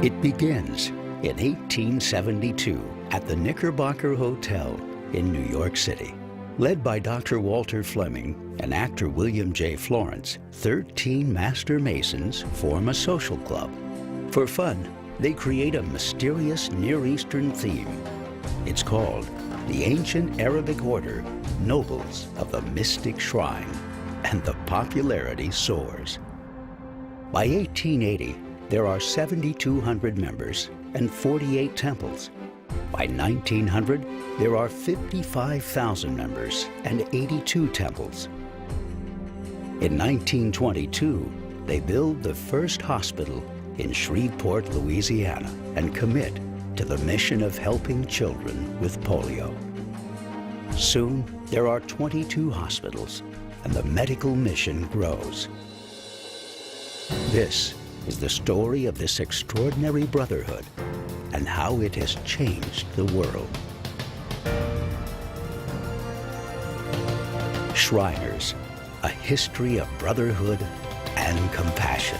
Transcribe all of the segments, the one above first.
It begins in 1872 at the Knickerbocker Hotel in New York City. Led by Dr. Walter Fleming and actor William J. Florence, 13 Master Masons form a social club. For fun, they create a mysterious Near Eastern theme. It's called the Ancient Arabic Order Nobles of the Mystic Shrine, and the popularity soars. By 1880, there are 7,200 members and 48 temples. By 1900, there are 55,000 members and 82 temples. In 1922, they build the first hospital in Shreveport, Louisiana, and commit to the mission of helping children with polio. Soon, there are 22 hospitals, and the medical mission grows. This is the story of this extraordinary brotherhood and how it has changed the world. Shriners, a history of brotherhood and compassion.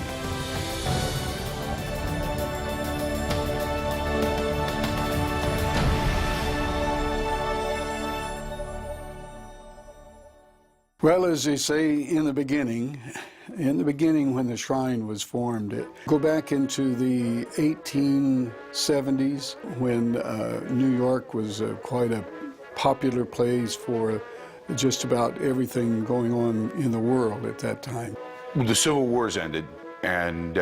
Well, as they say, in the beginning when the shrine was formed, go back into the 1870s when New York was quite a popular place for just about everything going on in the world at that time. The Civil Wars ended, and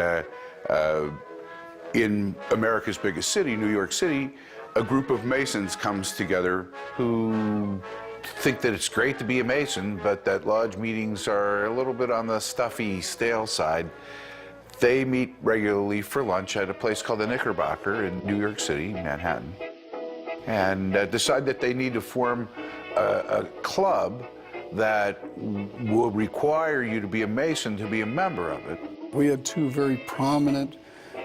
in America's biggest city, New York City, a group of Masons comes together who think that it's great to be a Mason, but that lodge meetings are a little bit on the stuffy, stale side. They meet regularly for lunch at a place called the Knickerbocker in New York City, Manhattan, and decide that they need to form a club that will require you to be a Mason to be a member of it. We had two very prominent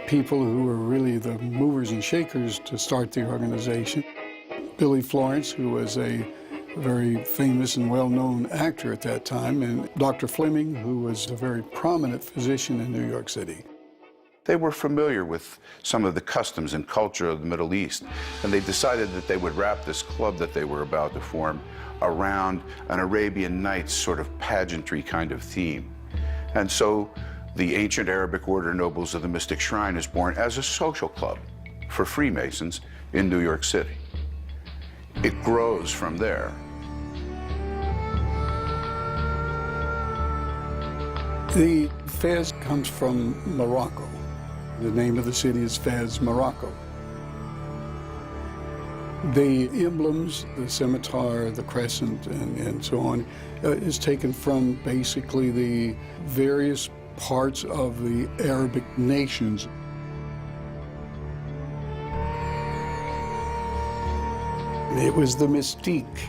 people who were really the movers and shakers to start the organization. Billy Florence, who was a very famous and well-known actor at that time, and Dr. Fleming, who was a very prominent physician in New York City. They were familiar with some of the customs and culture of the Middle East, and they decided that they would wrap this club that they were about to form around an Arabian Nights sort of pageantry kind of theme. And so the Ancient Arabic Order Nobles of the Mystic Shrine is born as a social club for Freemasons in New York City. It grows from there. The Fez comes from Morocco. The name of the city is Fez, Morocco. The emblems, the scimitar, the crescent, and so on, is taken from basically the various parts of the Arabic nations. It was the mystique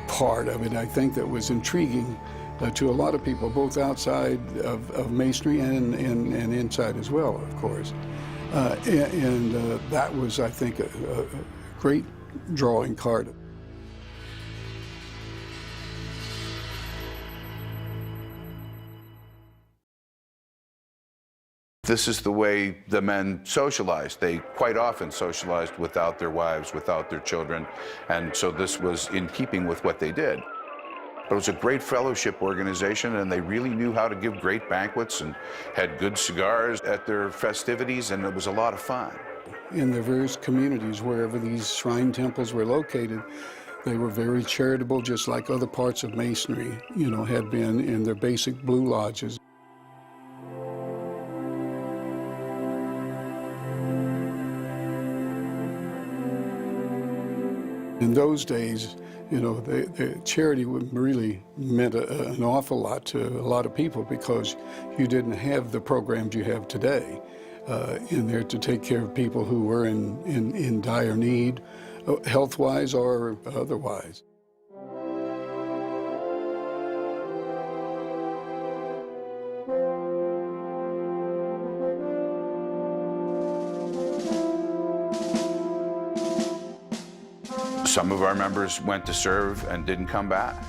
part of it, I think, that was intriguing to a lot of people, both outside of Masonry and inside as well, of course. That was, I think, a great drawing card. This is the way the men socialized. They quite often socialized without their wives, without their children, and so this was in keeping with what they did. But it was a great fellowship organization, and they really knew how to give great banquets and had good cigars at their festivities, and it was a lot of fun. In the various communities, wherever these shrine temples were located, they were very charitable, just like other parts of Masonry, had been in their basic blue lodges. In those days, the charity really meant an awful lot to a lot of people because you didn't have the programs you have today in there to take care of people who were in dire need, health-wise or otherwise. Some of our members went to serve and didn't come back.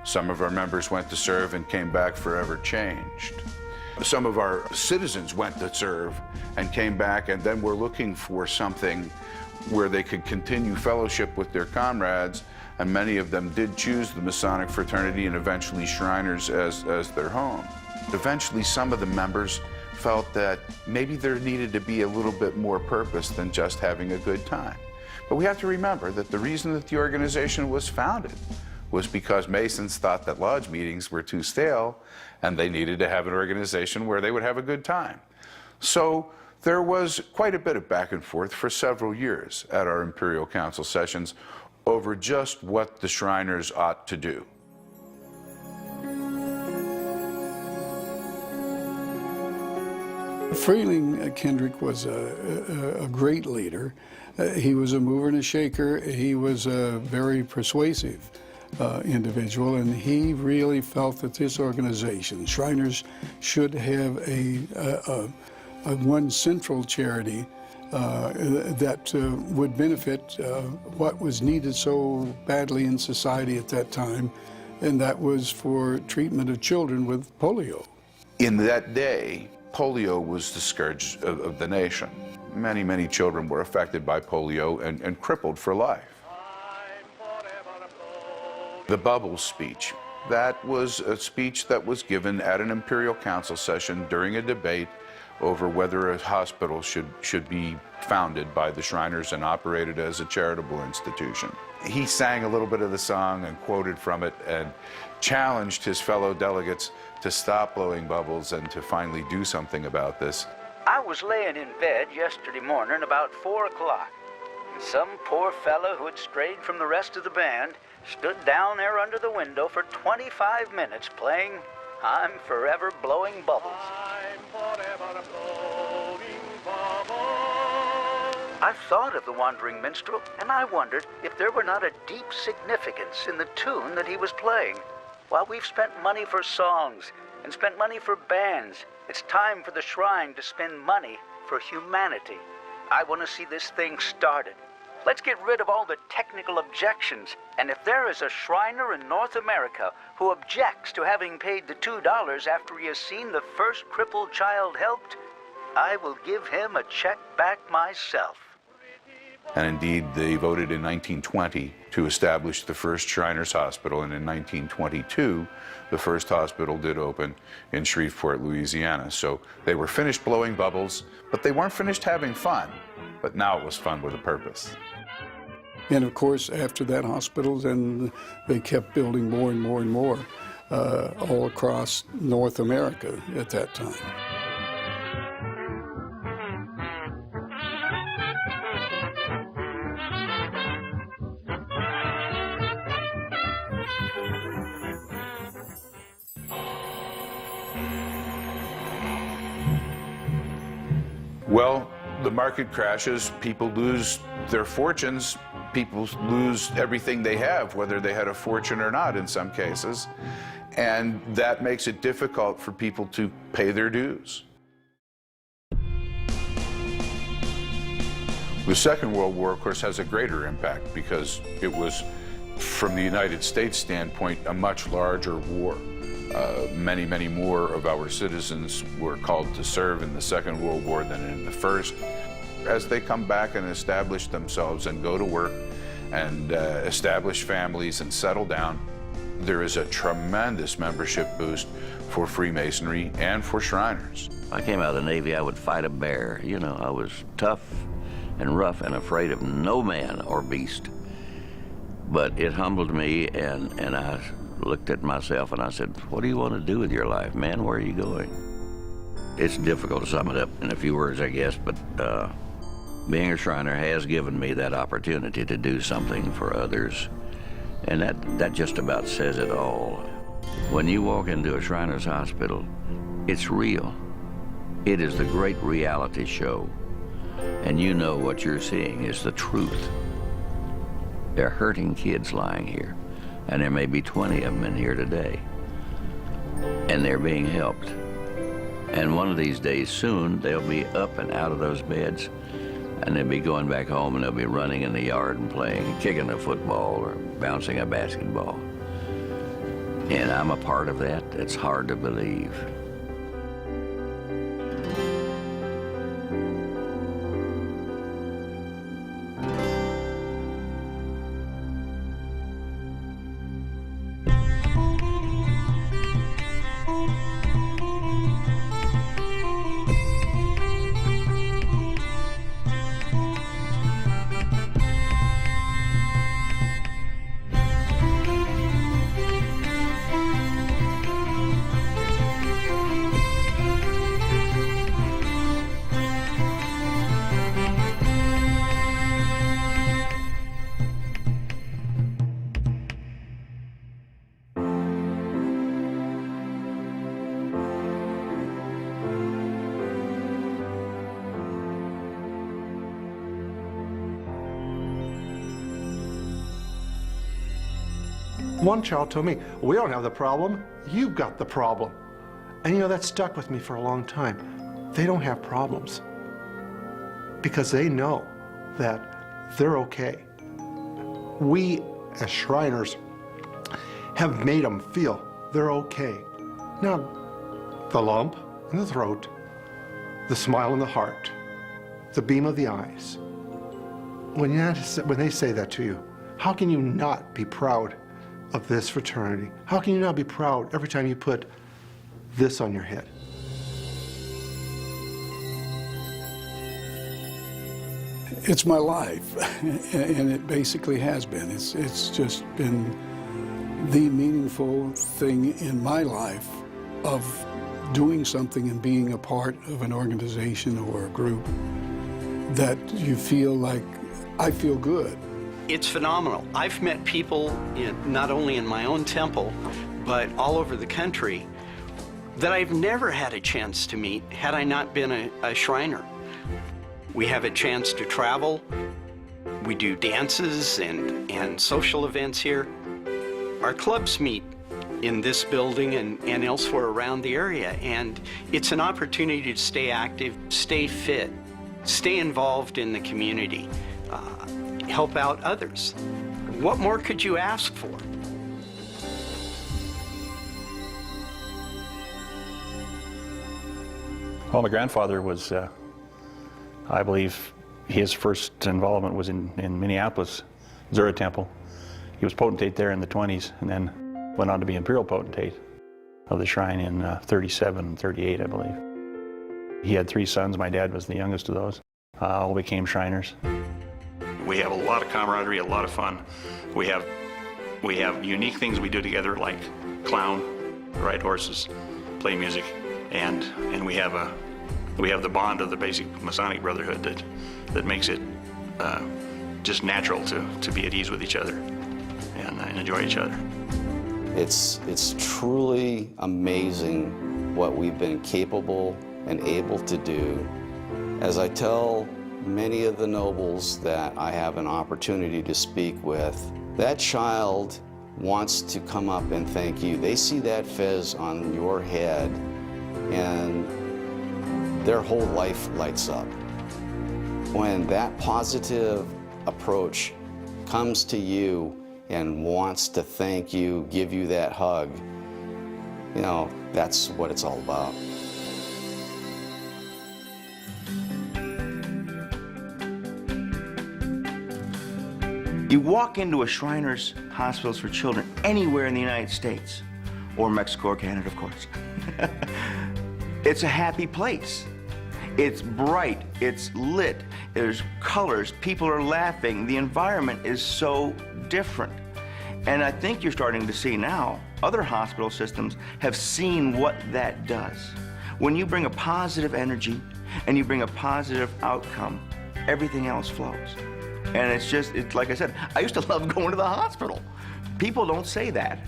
Some of our members went to serve and came back forever changed. Some of our citizens went to serve and came back, and then were looking for something where they could continue fellowship with their comrades, and many of them did choose the Masonic fraternity and eventually Shriners as their home. Eventually, some of the members felt that maybe there needed to be a little bit more purpose than just having a good time. But we have to remember that the reason that the organization was founded was because Masons thought that lodge meetings were too stale and they needed to have an organization where they would have a good time. So there was quite a bit of back and forth for several years at our Imperial Council sessions over just what the Shriners ought to do. Freeling Kendrick was a great leader. He was a mover and a shaker. He was a very persuasive individual, and he really felt that this organization, Shriners, should have a one central charity that would benefit what was needed so badly in society at that time, and that was for treatment of children with polio. In that day, polio was the scourge of the nation. Many, many children were affected by polio and crippled for life. The Bubbles speech, that was a speech that was given at an Imperial Council session during a debate over whether a hospital should be founded by the Shriners and operated as a charitable institution. He sang a little bit of the song and quoted from it and challenged his fellow delegates to stop blowing bubbles and to finally do something about this. I was laying in bed yesterday morning about 4 o'clock, and some poor fellow who had strayed from the rest of the band stood down there under the window for 25 minutes playing "I'm Forever Blowing Bubbles." I'm forever blowing bubbles. I thought of the wandering minstrel, and I wondered if there were not a deep significance in the tune that he was playing. While we've spent money for songs and spent money for bands, it's time for the Shrine to spend money for humanity. I want to see this thing started. Let's get rid of all the technical objections, and if there is a Shriner in North America who objects to having paid the $2 after he has seen the first crippled child helped, I will give him a check back myself. And indeed, they voted in 1920 to establish the first Shriners Hospital, and in 1922, the first hospital did open in Shreveport, Louisiana. So they were finished blowing bubbles, but they weren't finished having fun. But now it was fun with a purpose. And of course, after that hospital, then they kept building more and more and more all across North America at that time. Well, the market crashes, people lose their fortunes, people lose everything they have, whether they had a fortune or not in some cases, and that makes it difficult for people to pay their dues. The Second World War, of course, has a greater impact because it was, from the United States standpoint, a much larger war. Many, many more of our citizens were called to serve in the Second World War than in the First. As they come back and establish themselves and go to work and establish families and settle down, there is a tremendous membership boost for Freemasonry and for Shriners. I came out of the Navy, I would fight a bear. You know, I was tough and rough and afraid of no man or beast. But it humbled me, and I looked at myself and I said, what do you want to do with your life, man? Where are you going? It's difficult to sum it up in a few words, I guess, but being a Shriner has given me that opportunity to do something for others, and that just about says it all. When you walk into a Shriners Hospital, it's real. It is the great reality show, and you know what you're seeing is the truth. They're hurting kids lying here, and there may be 20 of them in here today, and they're being helped. And one of these days soon, they'll be up and out of those beds, and they'll be going back home, and they'll be running in the yard and playing, kicking a football or bouncing a basketball. And I'm a part of that. It's hard to believe. One child told me, we don't have the problem, you've got the problem. And you know, that stuck with me for a long time. They don't have problems because they know that they're okay. We, as Shriners, have made them feel they're okay. Now, the lump in the throat, the smile in the heart, the beam of the eyes. When they say that to you, how can you not be proud of this fraternity? How can you not be proud every time you put this on your head? It's my life, and it basically has been. It's just been the meaningful thing in my life of doing something and being a part of an organization or a group that you feel like, I feel good. It's phenomenal. I've met people, not only in my own temple, but all over the country that I've never had a chance to meet had I not been a Shriner. We have a chance to travel. We do dances and social events here. Our clubs meet in this building and elsewhere around the area, and it's an opportunity to stay active, stay fit, stay involved in the community, help out others. What more could you ask for? Well, my grandfather was, I believe, his first involvement was in Minneapolis, Zura Temple. He was potentate there in the 20s and then went on to be imperial potentate of the shrine in 37, 38, I believe. He had 3 sons. My dad was the youngest of those. All became Shriners. We have a lot of camaraderie, a lot of fun. We have unique things we do together, like clown, ride horses, play music, and we have the bond of the basic Masonic Brotherhood that makes it just natural to be at ease with each other and enjoy each other. It's truly amazing what we've been capable and able to do. As I tell many of the nobles that I have an opportunity to speak with, that child wants to come up and thank you. They see that fez on your head and their whole life lights up. When that positive approach comes to you and wants to thank you, give you that hug, you know, that's what it's all about. You walk into a Shriners Hospitals for Children anywhere in the United States, or Mexico or Canada, of course. It's a happy place. It's bright, it's lit, there's colors, people are laughing, the environment is so different. And I think you're starting to see now, other hospital systems have seen what that does. When you bring a positive energy and you bring a positive outcome, everything else flows. And it's like I said, I used to love going to the hospital. People don't say that.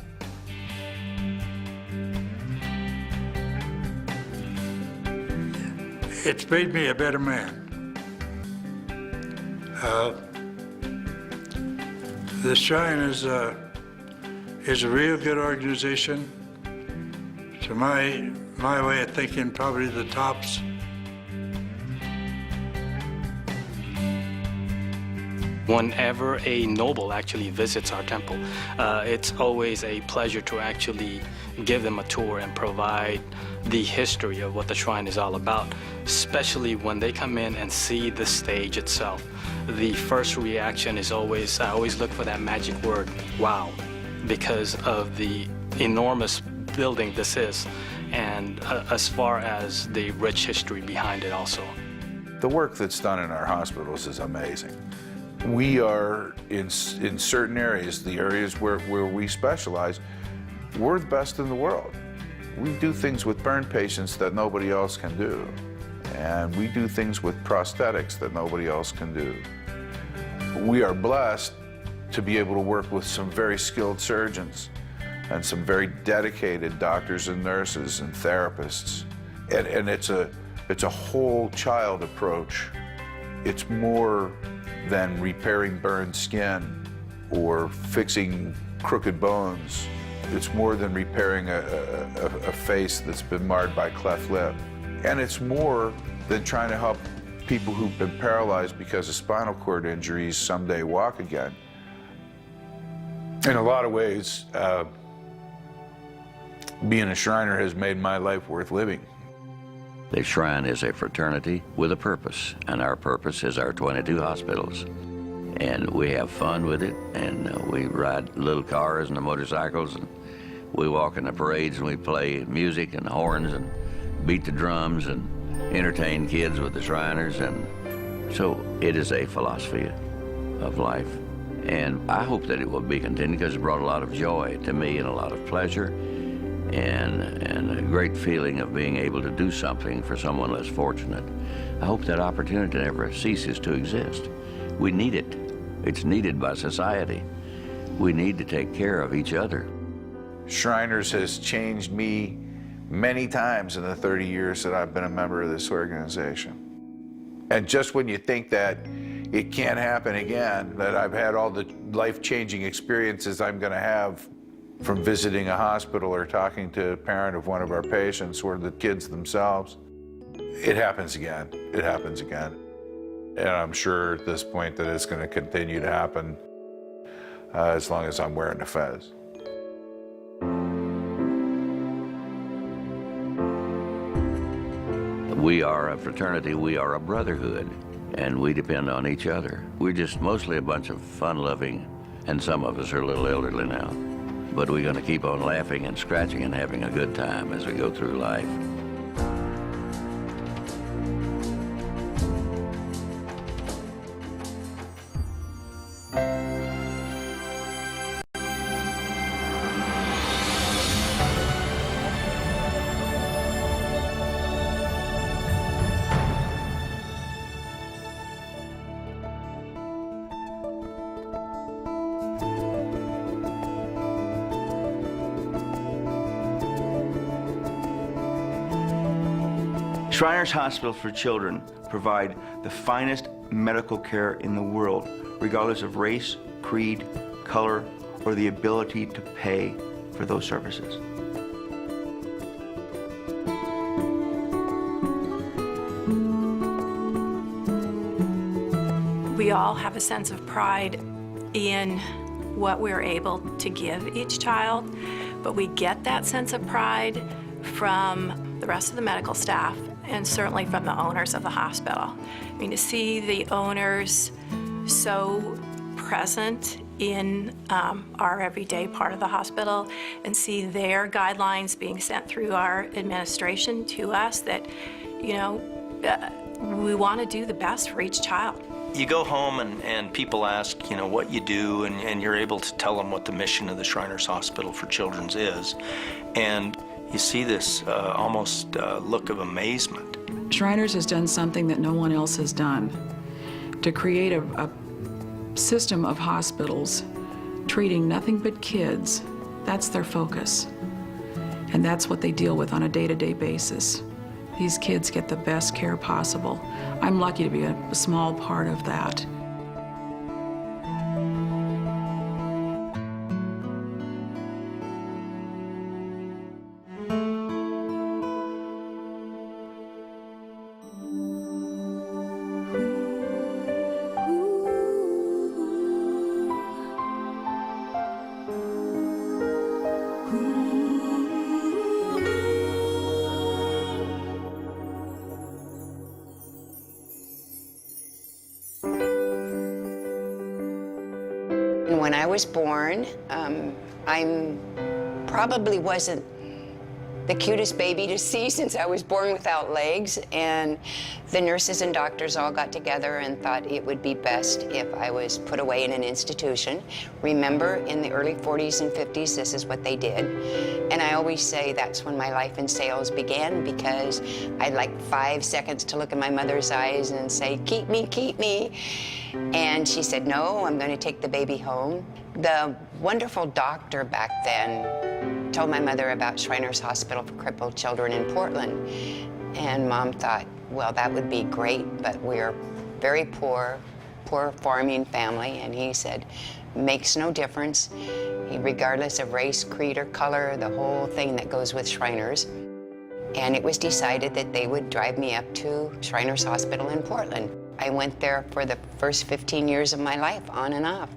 It's made me a better man. The Shrine is a real good organization. To my way of thinking, probably the tops. Whenever a noble actually visits our temple, it's always a pleasure to actually give them a tour and provide the history of what the shrine is all about, especially when they come in and see the stage itself. The first reaction is always, I always look for that magic word, wow, because of the enormous building this is, and as far as the rich history behind it also. The work that's done in our hospitals is amazing. We are, in certain areas, the areas where we specialize, we're the best in the world. We do things with burn patients that nobody else can do. And we do things with prosthetics that nobody else can do. We are blessed to be able to work with some very skilled surgeons and some very dedicated doctors and nurses and therapists. And it's a whole child approach. It's more than repairing burned skin or fixing crooked bones. It's more than repairing a face that's been marred by cleft lip. And it's more than trying to help people who've been paralyzed because of spinal cord injuries someday walk again. In a lot of ways, being a Shriner has made my life worth living. The Shrine is a fraternity with a purpose, and our purpose is our 22 hospitals. And we have fun with it, and we ride little cars and the motorcycles, and we walk in the parades, and we play music and horns and beat the drums and entertain kids with the Shriners. And so it is a philosophy of life. And I hope that it will be continued because it brought a lot of joy to me and a lot of pleasure and a great feeling of being able to do something for someone less fortunate. I hope that opportunity never ceases to exist. We need it. It's needed by society. We need to take care of each other. Shriners has changed me many times in the 30 years that I've been a member of this organization. And just when you think that it can't happen again, that I've had all the life-changing experiences I'm going to have from visiting a hospital or talking to a parent of one of our patients or the kids themselves, it happens again. It happens again. And I'm sure at this point that it's going to continue to happen as long as I'm wearing the fez. We are a fraternity, we are a brotherhood, and we depend on each other. We're just mostly a bunch of fun-loving, and some of us are a little elderly now. But we're going to keep on laughing and scratching and having a good time as we go through life. Shriners Hospital for Children provide the finest medical care in the world, regardless of race, creed, color, or the ability to pay for those services. We all have a sense of pride in what we're able to give each child, but we get that sense of pride from the rest of the medical staff and certainly from the owners of the hospital. I mean, to see the owners so present in our everyday part of the hospital and see their guidelines being sent through our administration to us that, you know, we want to do the best for each child. You go home and people ask, you know, what you do, and you're able to tell them what the mission of the Shriners Hospital for Children is. And you see this almost look of amazement. Shriners has done something that no one else has done, to create a system of hospitals treating nothing but kids. That's their focus. And that's what they deal with on a day-to-day basis. These kids get the best care possible. I'm lucky to be a small part of that. When I was born, I probably wasn't the cutest baby to see since I was born without legs, and the nurses and doctors all got together and thought it would be best if I was put away in an institution. Remember, in the early 40s and 50s, this is what they did. And I always say that's when my life in sales began, because I'd like 5 seconds to look in my mother's eyes and say, keep me, keep me. And she said, no, I'm going to take the baby home. The wonderful doctor back then told my mother about Shriners Hospital for Crippled Children in Portland. And Mom thought, well, that would be great, but we're very poor farming family. And he said, makes no difference, regardless of race, creed, or color, the whole thing that goes with Shriners. And it was decided that they would drive me up to Shriners Hospital in Portland. I went there for the first 15 years of my life, on and off.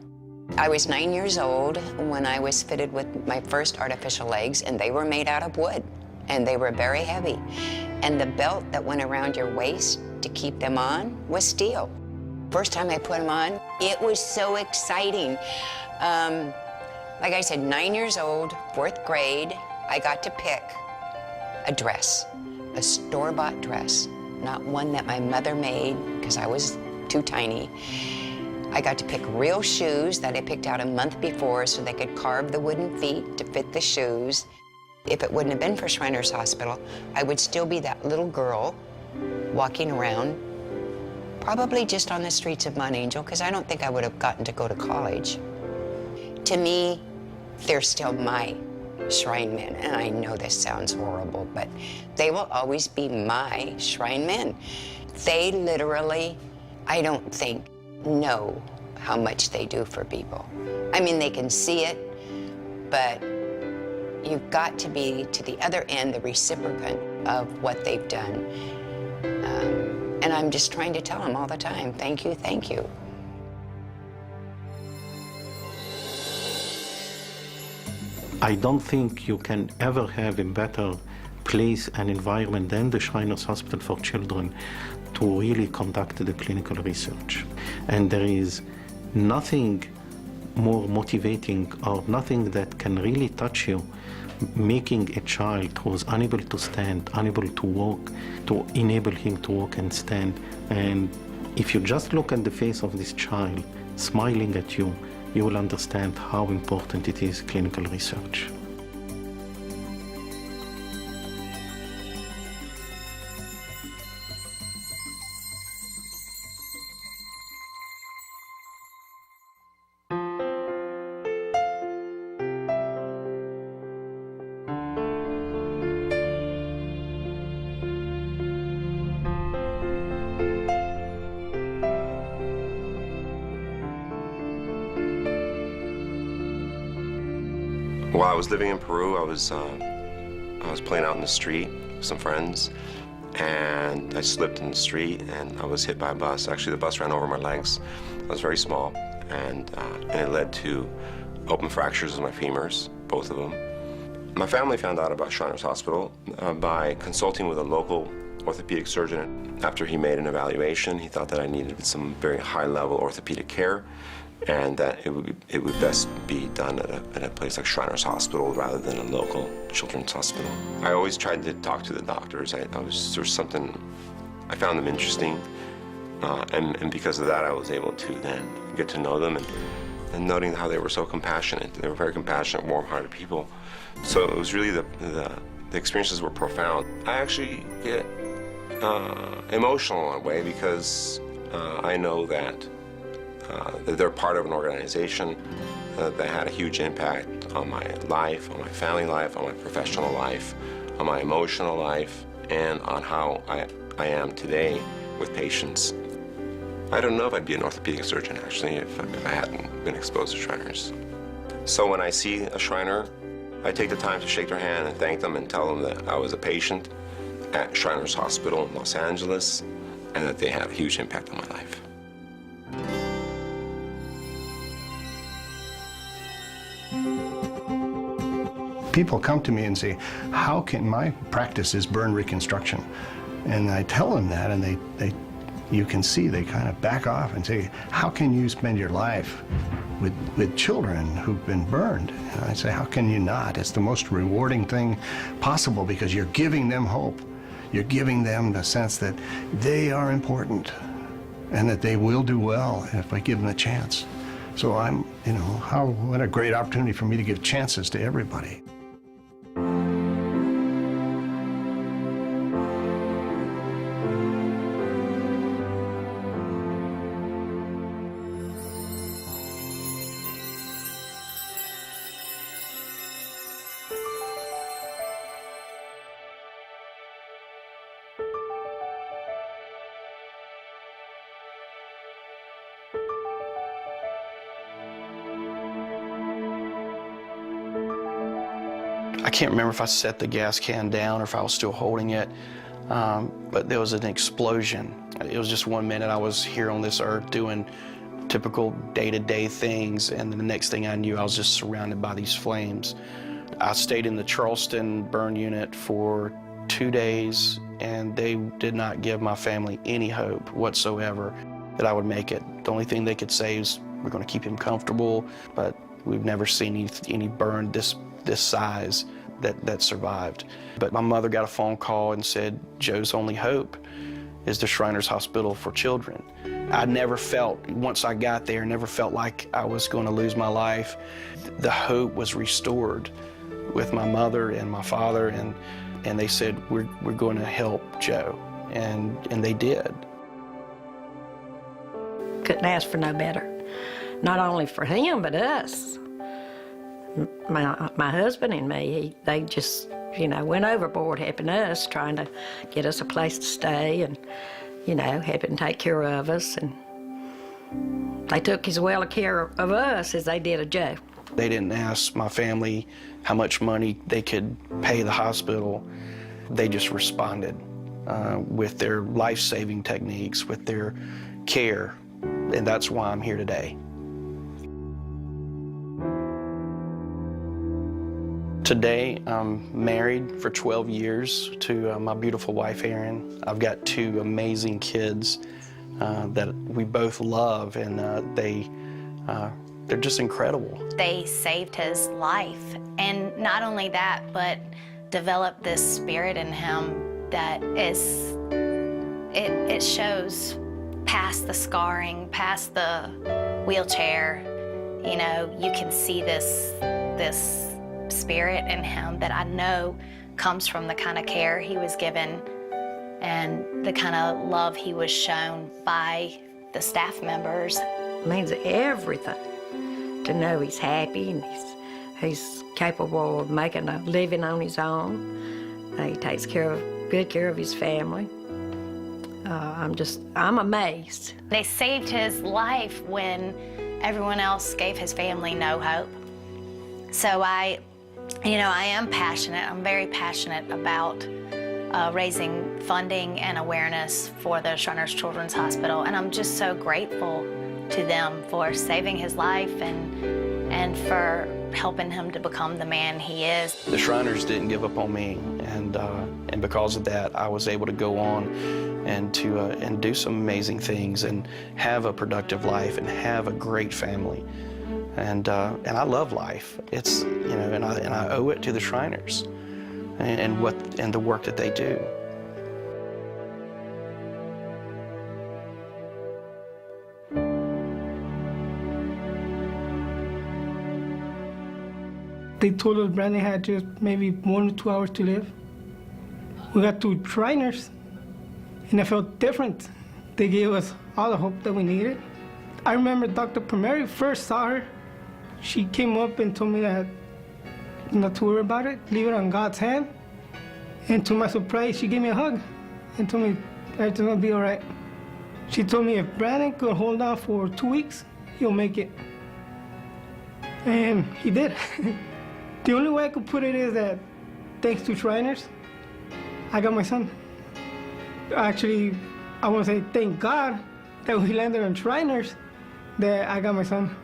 I was 9 years old when I was fitted with my first artificial legs, and they were made out of wood, and they were very heavy. And the belt that went around your waist to keep them on was steel. First time I put them on, it was so exciting. Like I said, 9 years old, 4th grade, I got to pick a dress, a store-bought dress, not one that my mother made because I was too tiny. I got to pick real shoes that I picked out a month before so they could carve the wooden feet to fit the shoes. If it wouldn't have been for Shriners Hospital, I would still be that little girl walking around, probably just on the streets of Mount Angel, because I don't think I would have gotten to go to college. To me, they're still my Shrine Men, and I know this sounds horrible, but they will always be my Shrine Men. They literally, I don't think, know how much they do for people. I mean, they can see it, but you've got to be, to the other end, the recipient of what they've done. And I'm just trying to tell them all the time, thank you, thank you. I don't think you can ever have a better place and environment than the Shriners Hospital for Children to really conduct the clinical research. And there is nothing more motivating or nothing that can really touch you, making a child who is unable to stand, unable to walk, to enable him to walk and stand. And if you just look at the face of this child smiling at you, you will understand how important it is, clinical research. While I was living in Peru, I was playing out in the street with some friends, and I slipped in the street and I was hit by a bus. Actually, the bus ran over my legs. I was very small, and it led to open fractures of my femurs, both of them. My family found out about Shriners Hospital by consulting with a local orthopedic surgeon. After he made an evaluation, he thought that I needed some very high-level orthopedic care, and that it would best be done at a place like Shriners Hospital rather than a local children's hospital. I always tried to talk to the doctors. There's something, I found them interesting, and because of that I was able to then get to know them and noting how they were so compassionate. They were very compassionate, warm-hearted people. So it was really the experiences were profound. I actually get emotional in a way because I know that they're part of an organization that had a huge impact on my life, on my family life, on my professional life, on my emotional life, and on how I am today with patients. I don't know if I'd be an orthopedic surgeon, actually, if I hadn't been exposed to Shriners. So when I see a Shriner, I take the time to shake their hand and thank them and tell them that I was a patient at Shriners Hospital in Los Angeles and that they had a huge impact on my life. People come to me and say, how can my practice is burn reconstruction? And I tell them that, and you can see they kind of back off and say, how can you spend your life with children who've been burned? And I say, how can you not? It's the most rewarding thing possible because you're giving them hope. You're giving them the sense that they are important and that they will do well if I give them a chance. So what a great opportunity for me to give chances to everybody. I can't remember if I set the gas can down or if I was still holding it, but there was an explosion. It was just 1 minute I was here on this earth doing typical day-to-day things, and the next thing I knew, I was just surrounded by these flames. I stayed in the Charleston burn unit for 2 days, and they did not give my family any hope whatsoever that I would make it. The only thing they could say is, we're going to keep him comfortable, but we've never seen any burn this size that survived. But my mother got a phone call and said, Joe's only hope is the Shriners Hospital for Children. I never felt, once I got there, never felt like I was going to lose my life. The hope was restored with my mother and my father, and they said, we're going to help Joe, and they did. Couldn't ask for no better. Not only for him, but us. My husband and me, they just, went overboard helping us, trying to get us a place to stay and, helping take care of us. And they took as well care of us as they did of Joe. They didn't ask my family how much money they could pay the hospital. They just responded with their life-saving techniques, with their care, and that's why I'm here today. Today, I'm married for 12 years to my beautiful wife, Erin. I've got 2 amazing kids that we both love, and they're just incredible. They saved his life, and not only that, but developed this spirit in him that is, it shows past the scarring, past the wheelchair. You can see this spirit in him that I know comes from the kind of care he was given and the kind of love he was shown by the staff members. It means everything to know he's happy and he's capable of making a living on his own. He takes good care of his family. I'm amazed. They saved his life when everyone else gave his family no hope. So I am passionate. I'm very passionate about raising funding and awareness for the Shriners Children's Hospital, and I'm just so grateful to them for saving his life and for helping him to become the man he is. The Shriners didn't give up on me, and because of that, I was able to go on and do some amazing things and have a productive life and have a great family. And I love life. It's and I owe it to the Shriners and the work that they do. They told us Brandon had just maybe 1 or 2 hours to live. We got 2 Shriners, and I felt different. They gave us all the hope that we needed. I remember Dr. Primeri first saw her. She came up and told me that not to worry about it, leave it on God's hand. And to my surprise, she gave me a hug and told me everything's gonna be all right. She told me if Brandon could hold on for 2 weeks, he'll make it. And he did. The only way I could put it is that thanks to Shriners, I got my son. Actually, I want to say thank God that we landed on Shriners, that I got my son.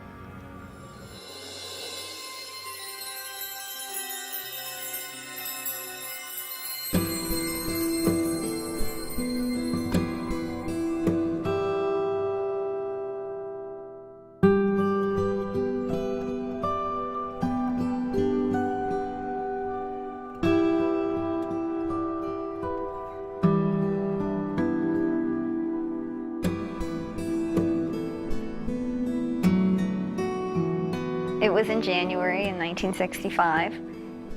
It was in January in 1965,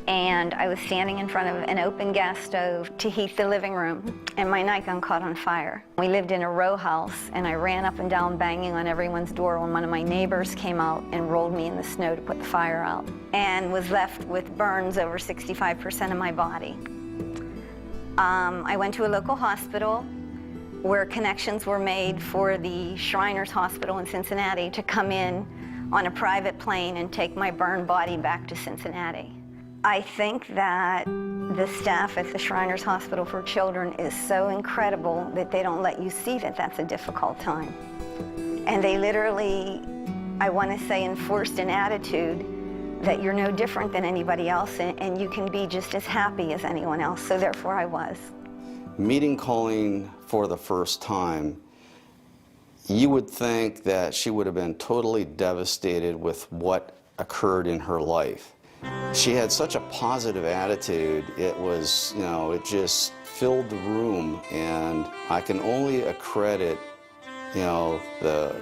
and I was standing in front of an open gas stove to heat the living room, and my nightgown caught on fire. We lived in a row house, and I ran up and down banging on everyone's door when one of my neighbors came out and rolled me in the snow to put the fire out, and was left with burns over 65% of my body. I went to a local hospital where connections were made for the Shriners Hospital in Cincinnati to come in on a private plane and take my burned body back to Cincinnati. I think that the staff at the Shriners Hospital for Children is so incredible that they don't let you see that that's a difficult time. And they literally, I want to say, enforced an attitude that you're no different than anybody else and you can be just as happy as anyone else, so therefore I was. Meeting Colleen for the first time, you would think that she would have been totally devastated with what occurred in her life. She had such a positive attitude. It was, you know, it just filled the room, and I can only accredit, you know, the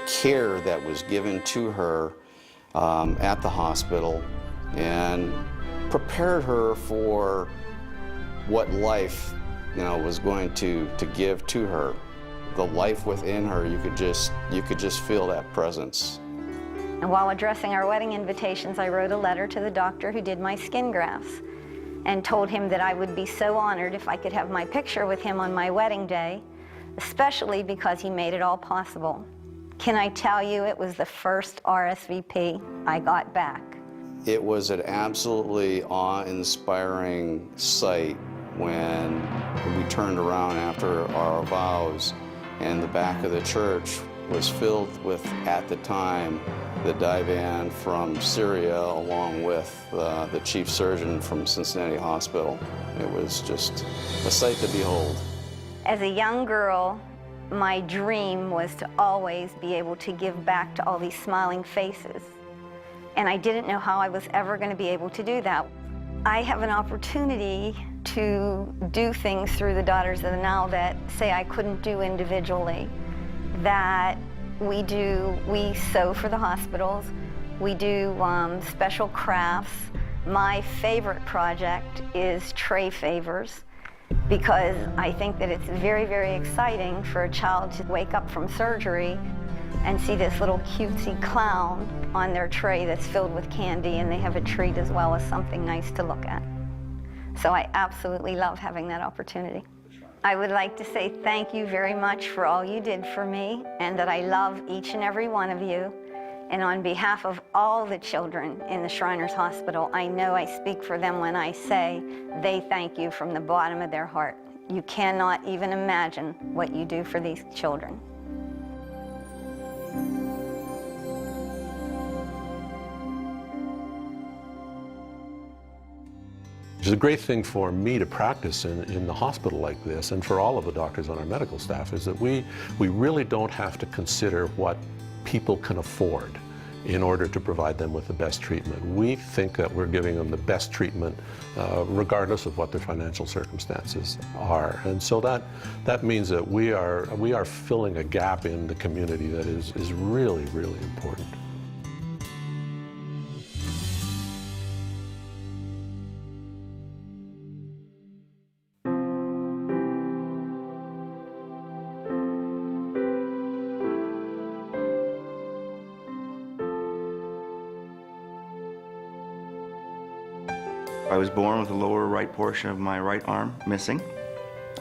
care that was given to her at the hospital and prepared her for what life, you know, was going to give to her. The life within her, you could just feel that presence. And while addressing our wedding invitations, I wrote a letter to the doctor who did my skin grafts and told him that I would be so honored if I could have my picture with him on my wedding day, especially because he made it all possible. Can I tell you, it was the first RSVP I got back. It was an absolutely awe-inspiring sight when we turned around after our vows and the back of the church was filled with, at the time, the divan from Syria along with the chief surgeon from Cincinnati Hospital. It was just a sight to behold. As a young girl, my dream was to always be able to give back to all these smiling faces. And I didn't know how I was ever going to be able to do that. I have an opportunity to do things through the Daughters of the Nile that, say, I couldn't do individually. That we sew for the hospitals, we do special crafts. My favorite project is tray favors, because I think that it's very, very exciting for a child to wake up from surgery and see this little cutesy clown on their tray that's filled with candy, and they have a treat as well as something nice to look at. So I absolutely love having that opportunity. I would like to say thank you very much for all you did for me, and that I love each and every one of you. And on behalf of all the children in the Shriners Hospital, I know I speak for them when I say they thank you from the bottom of their heart. You cannot even imagine what you do for these children. It's a great thing for me to practice in the hospital like this, and for all of the doctors on our medical staff, is that we really don't have to consider what people can afford in order to provide them with the best treatment. We think that we're giving them the best treatment regardless of what their financial circumstances are. And so that means that we are filling a gap in the community that is really, really important. I was born with the lower right portion of my right arm missing,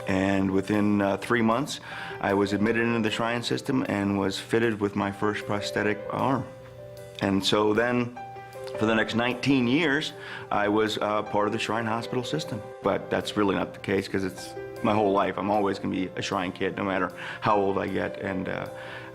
and within 3 months I was admitted into the Shrine system and was fitted with my first prosthetic arm. And so then for the next 19 years I was part of the Shrine Hospital system. But that's really not the case, because it's my whole life. I'm always going to be a Shrine kid no matter how old I get, and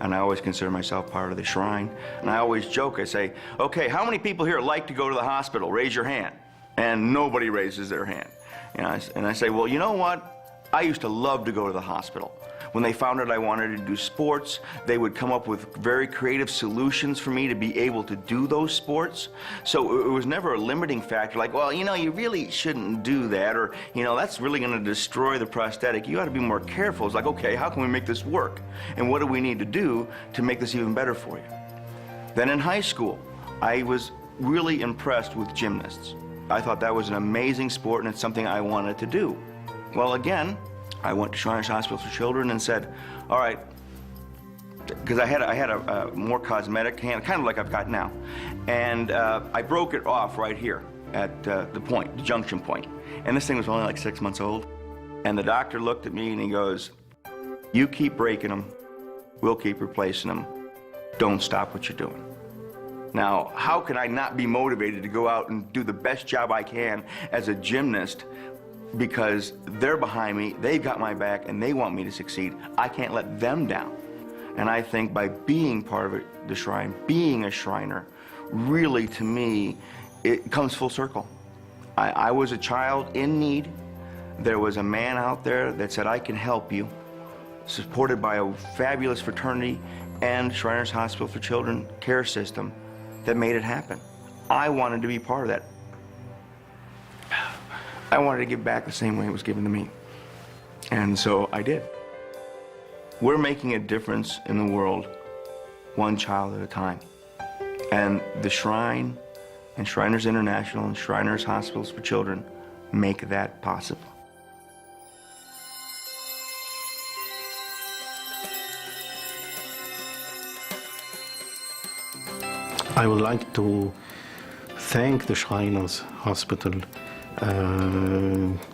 I always consider myself part of the Shrine. And I always joke, I say, okay, how many people here like to go to the hospital? Raise your hand. And nobody raises their hand. And I say, well, you know what? I used to love to go to the hospital. When they found out I wanted to do sports, they would come up with very creative solutions for me to be able to do those sports. So it was never a limiting factor, like, well, you know, you really shouldn't do that, or, you know, that's really going to destroy the prosthetic. You ought to be more careful. It's like, okay, how can we make this work? And what do we need to do to make this even better for you? Then in high school, I was really impressed with gymnasts. I thought that was an amazing sport, and it's something I wanted to do. Well, again, I went to Shriners Hospital for Children and said, all right, because I had a more cosmetic hand, kind of like I've got now, and I broke it off right here at the point, the junction point. And this thing was only like 6 months old. And the doctor looked at me and he goes, you keep breaking them, we'll keep replacing them. Don't stop what you're doing. Now, how can I not be motivated to go out and do the best job I can as a gymnast because they're behind me, they've got my back, and they want me to succeed? I can't let them down. And I think by being part of the Shrine, being a Shriner, really, to me, it comes full circle. I was a child in need. There was a man out there that said, I can help you, supported by a fabulous fraternity and Shriners Hospital for Children care system that made it happen. I wanted to be part of that. I wanted to give back the same way it was given to me. And so I did. We're making a difference in the world, one child at a time. And the Shrine and Shriners International and Shriners Hospitals for Children make that possible. I would like to thank the Shriners Hospital,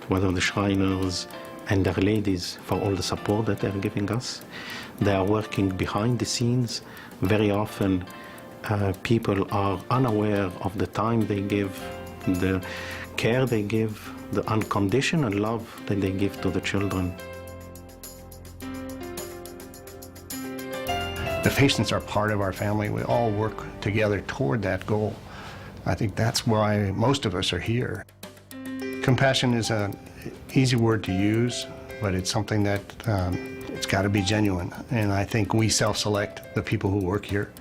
whether the Shriners and their ladies, for all the support that they're giving us. They are working behind the scenes. Very often people are unaware of the time they give, the care they give, the unconditional love that they give to the children. The patients are part of our family. We all work together toward that goal. I think that's why most of us are here. Compassion is an easy word to use, but it's something that it's got to be genuine. And I think we self-select the people who work here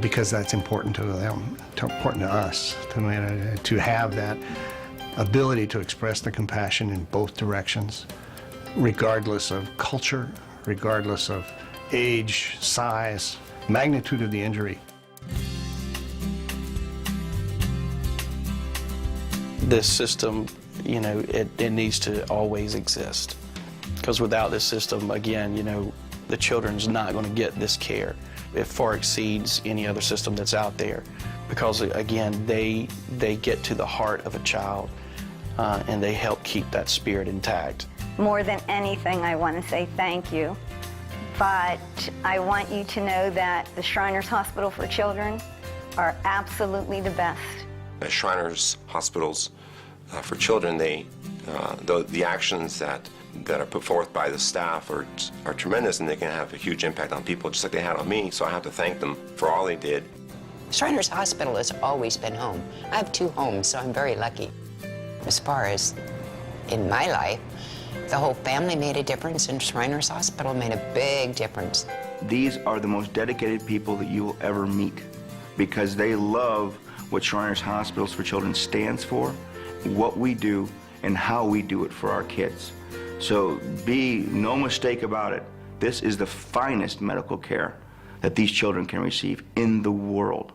because that's important to them, important to us, to have that ability to express the compassion in both directions, regardless of culture, regardless of age, size, magnitude of the injury. This system, you know, it needs to always exist. Because without this system, again, you know, the children's not going to get this care. It far exceeds any other system that's out there. Because, again, they get to the heart of a child and they help keep that spirit intact. More than anything, I want to say thank you. But I want you to know that the Shriners Hospital for Children are absolutely the best. At Shriners Hospitals for Children, the actions that are put forth by the staff are tremendous, and they can have a huge impact on people, just like they had on me. So I have to thank them for all they did. Shriners Hospital has always been home. I have 2 homes, so I'm very lucky. As far as in my life, the whole family made a difference, and Shriners Hospital made a big difference. These are the most dedicated people that you will ever meet because they love what Shriners Hospitals for Children stands for, what we do, and how we do it for our kids. So be no mistake about it. This is the finest medical care that these children can receive in the world.